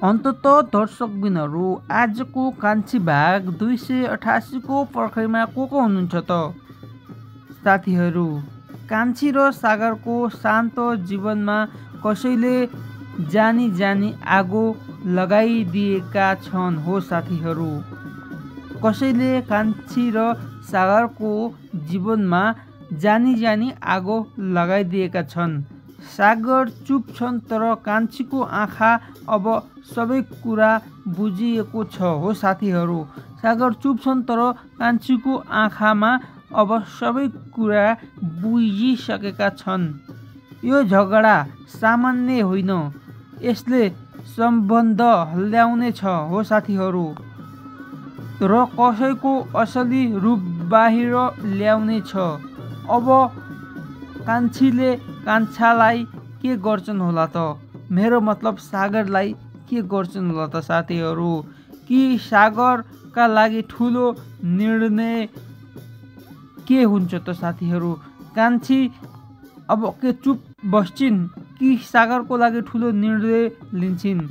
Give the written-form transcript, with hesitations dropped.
अन्ततः दर्शकबिनहरू आजको कान्छी भाग 288 को पर्खाइमा को हुनुहुन्छ त? साथीहरू, कान्छी र सागरको शान्त जीवनमा कसैले जानी जानी आगो लगाइदिएका छन् हो साथीहरू। कसैले कान्छी र सागरको जीवनमा जानी जानी आगो लगाइदिएका छन्। सागर चुप छन् तर कान्छीको आँखा अब सबै कुरा बुझिएको छ हो साथीहरू। सागर चुप छन् तर कान्छीको आँखामा अब सबै कुरा बुझिसकेका छन्। यो झगडा सामान्य होइन, यसले सम्बन्ध हल्ल्याउने छ हो साथीहरू र कसैको असली रूप बाहिर ल्याउने छ। अब कान्छीले कान्छालाई के गर्छन् होला त? मेरो मतलब सागरलाई के गर्छन् होला त साथीहरू? कि सागरका लागि ठुलो निर्णय के हुन्छ त साथीहरू? कान्छी अब के चुप बस्छिन् कि सागरको लागि ठुलो निर्णय लिन्छन्?